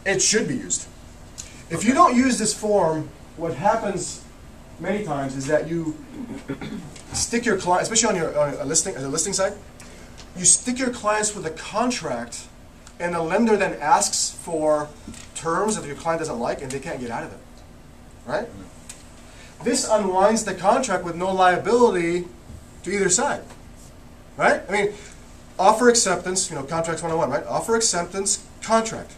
It should be used. If you don't use this form, what happens many times is that you stick your client, especially on a listing site, you stick your clients with a contract, and the lender then asks for terms that your client doesn't like, and they can't get out of it, right? This unwinds the contract with no liability to either side, right? I mean, offer acceptance, contracts 101, right? Offer acceptance, contract.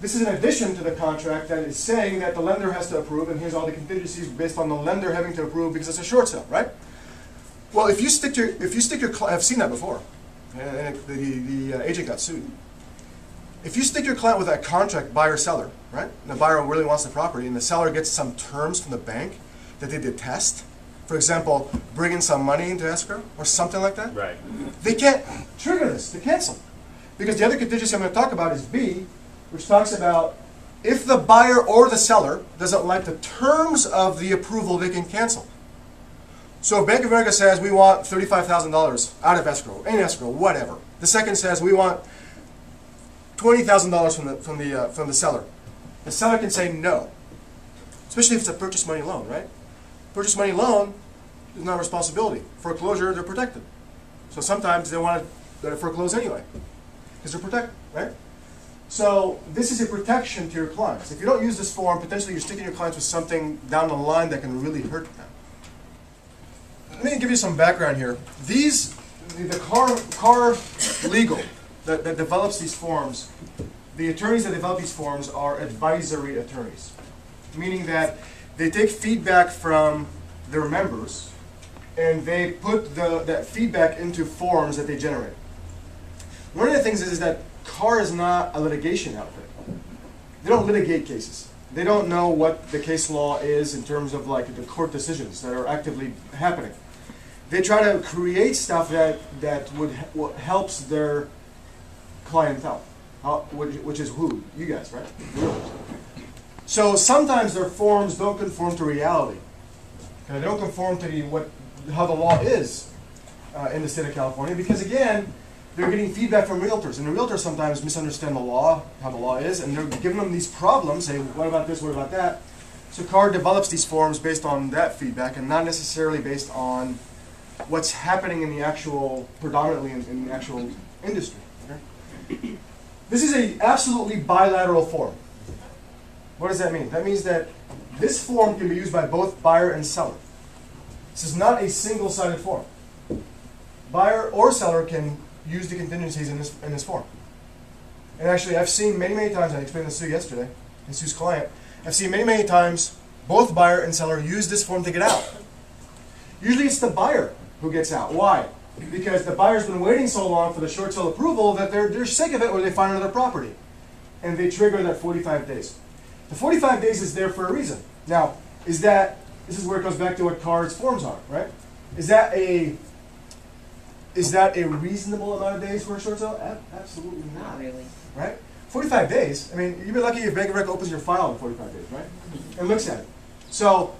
This is in addition to the contract that is saying that the lender has to approve, and here's all the contingencies based on the lender having to approve because it's a short sale, right? Well, if you stick your client, I've seen that before, and the agent got sued. If you stick your client with that contract, buyer-seller, right? And the buyer really wants the property, and the seller gets some terms from the bank that they detest. For example, bring in some money into escrow or something like that. Right. They can't trigger this to cancel, because the other contingency I'm going to talk about is B, which talks about if the buyer or the seller doesn't like the terms of the approval, they can cancel. So if Bank of America says we want $35,000 out of escrow, in escrow, whatever. The second says we want $20,000 from the seller. The seller can say no, especially if it's a purchase money loan, right? Purchase money loan is not a responsibility. Foreclosure, they're protected. So sometimes they want to foreclose anyway because they're protected, right? So this is a protection to your clients. If you don't use this form, potentially you're sticking your clients with something down the line that can really hurt them. Let me give you some background here. The car legal that develops these forms, the attorneys that develop these forms are advisory attorneys, meaning that they take feedback from their members and they put that feedback into forms that they generate. One of the things is that CAR is not a litigation outfit. They don't litigate cases. They don't know what the case law is in terms of like the court decisions that are actively happening. They try to create stuff that helps their clientele, which is who? You guys, right? So sometimes their forms don't conform to reality. They don't conform to how the law is in the state of California, because again, they're getting feedback from realtors, and the realtors sometimes misunderstand the law, how the law is, and they're giving them these problems, say, what about this, what about that? So CAR develops these forms based on that feedback, and not necessarily based on what's happening in the actual, predominantly in the actual industry. Okay? This is an absolutely bilateral form. What does that mean? That means that this form can be used by both buyer and seller. This is not a single-sided form. Buyer or seller can use the contingencies in this form. And actually, I've seen many, many times, I explained this to you yesterday, and Sue's client, I've seen many, many times both buyer and seller use this form to get out. Usually it's the buyer who gets out. Why? Because the buyer's been waiting so long for the short sale approval that they're sick of it, or they find another property. And they trigger that 45 days. The 45 days is there for a reason. Now, this is where it goes back to what CAR's forms are, right? Is that a reasonable amount of days for a short sale? Absolutely not. Not really. Right? 45 days, I mean, you'd be lucky if Bank of America opens your file in 45 days, right? And looks at it. So,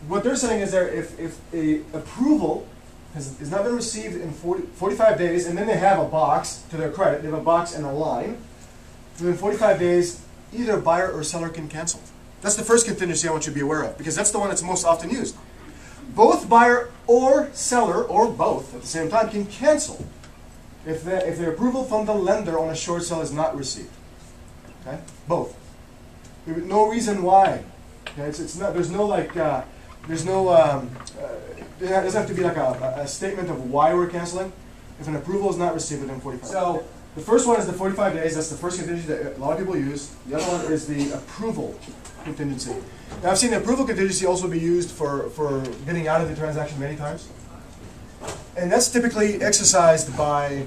what they're saying is that if a approval has not been received in 45 days, and then they have a box, to their credit, they have a box and a line, within 45 days, either buyer or seller can cancel. That's the first contingency I want you to be aware of, because that's the one that's most often used. Both buyer or seller, or both at the same time, can cancel if the approval from the lender on a short sale is not received. Okay, both. There's no reason why. Okay, it's not. There's no like. There's no. There doesn't have to be like a statement of why we're canceling if an approval is not received within 45. So the first one is the 45 days. That's the first contingency that a lot of people use. The other one is the approval contingency. Now I've seen the approval contingency also be used for getting out of the transaction many times. And that's typically exercised by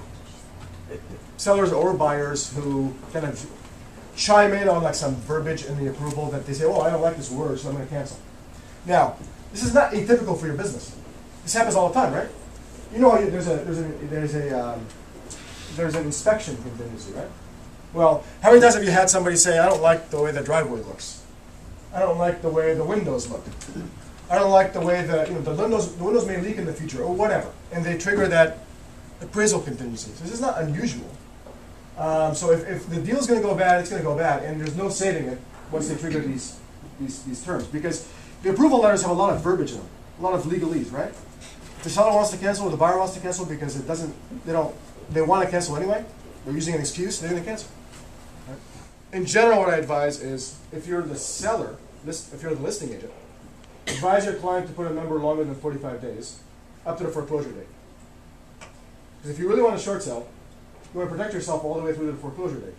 sellers or buyers who kind of chime in on like some verbiage in the approval that they say, oh, I don't like this word, so I'm going to cancel. Now, this is not atypical for your business. This happens all the time, right? You know, there's an inspection contingency, right? Well, how many times have you had somebody say, I don't like the way the driveway looks. I don't like the way the windows look. I don't like the way the windows may leak in the future, or whatever. And they trigger that appraisal contingency. So this is not unusual. So if the deal is going to go bad, it's going to go bad, and there's no saving it once they trigger these terms, because the approval letters have a lot of verbiage in them, a lot of legalese, right? If the seller wants to cancel or the buyer wants to cancel because they want to cancel anyway, they're using an excuse, they're going to cancel. Right? In general, what I advise is, if you're the seller, if you're the listing agent, advise your client to put a number longer than 45 days up to the foreclosure date. Because if you really want a short sale, you want to protect yourself all the way through to the foreclosure date.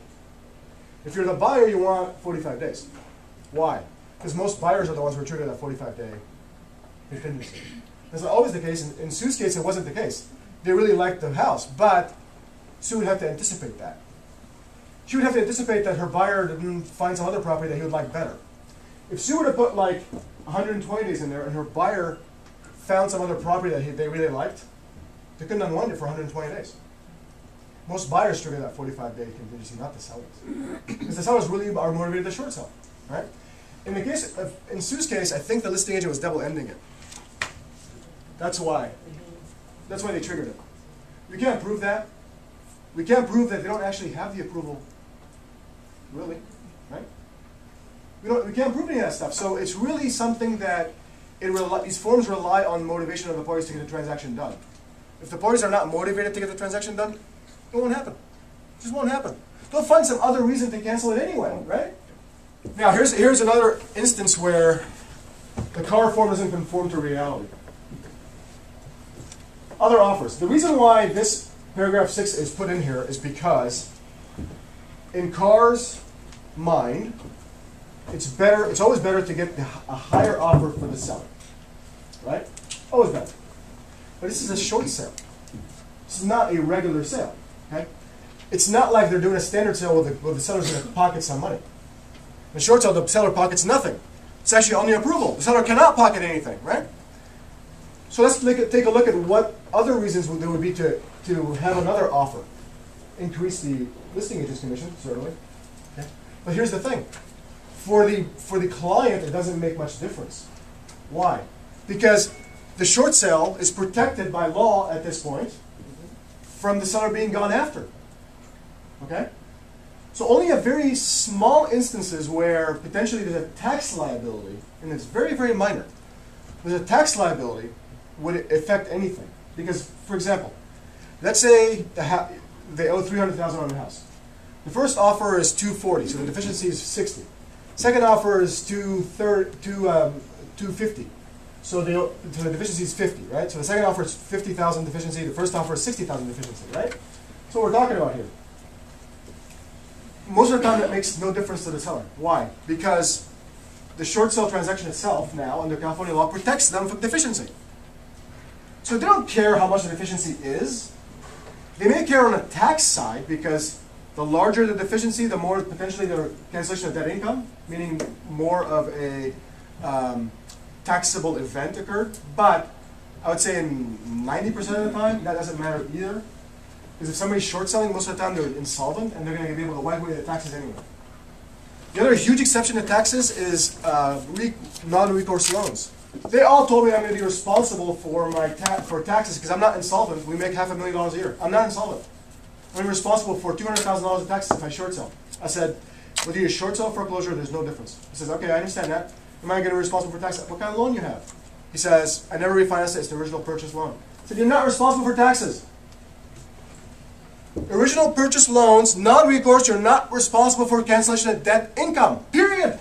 If you're the buyer, you want 45 days. Why? Because most buyers are the ones who are triggered that 45-day contingency. That's not always the case. In Sue's case, it wasn't the case. They really liked the house, but Sue would have to anticipate that. She would have to anticipate that her buyer didn't find some other property that he would like better. If Sue were to put like 120 days in there and her buyer found some other property that they really liked, they couldn't unwind it for 120 days. Most buyers trigger that 45-day contingency, not the sellers. Because the sellers really are motivated to short sell, right? In Sue's case, I think the listing agent was double-ending it. That's why. That's why they triggered it. We can't prove that. We can't prove that they don't actually have the approval. Really, right? We can't prove any of that stuff. So it's really something that these forms rely on motivation of the parties to get the transaction done. If the parties are not motivated to get the transaction done, it won't happen. It just won't happen. They'll find some other reason to cancel it anyway, right? Now, here's another instance where the car form doesn't conform to reality. Other offers. The reason why this paragraph 6 is put in here is because in Carr's mind, it's always better to get a higher offer for the seller, right? Always better. But this is a short sale. This is not a regular sale, okay? It's not like they're doing a standard sale where the seller's going to pocket some money. In a short sale, the seller pockets nothing. It's actually only approval. The seller cannot pocket anything, right? So let's take a look at what other reasons there would be to have another offer. Increase the listing agent's commission, certainly. Okay? But here's the thing. For the client, it doesn't make much difference. Why? Because the short sale is protected by law at this point from the seller being gone after. Okay? So only a very small instances where potentially there's a tax liability, and it's very, very minor, there's a tax liability would it affect anything. Because, for example, let's say they owe $300,000 on the house. The first offer is $240,000, so the deficiency is $60,000. Second offer is $250,000, so the deficiency is $50,000, right? So the second offer is $50,000 deficiency. The first offer is $60,000 deficiency, right? So what we're talking about here. Most of the time, that makes no difference to the seller. Why? Because the short sale transaction itself now, under California law, protects them from deficiency. So they don't care how much the deficiency is. They may care on the tax side because the larger the deficiency, the more potentially the cancellation of debt income, meaning more of a taxable event occurred. But I would say in 90% of the time, that doesn't matter either. Because if somebody's short selling, most of the time they're insolvent and they're going to be able to wipe away the taxes anyway. The other huge exception to taxes is non-recourse loans. They all told me I'm going to be responsible for my taxes because I'm not insolvent. We make $500,000 a year. I'm not insolvent. I'm responsible for $200,000 of taxes if I short sell. I said, whether you short sell or foreclosure, there's no difference. He says, okay, I understand that. Am I going to be responsible for taxes? What kind of loan you have? He says, I never refinanced it. It's the original purchase loan. I said, you're not responsible for taxes. Original purchase loans, non-recourse, you're not responsible for cancellation of debt income. Period.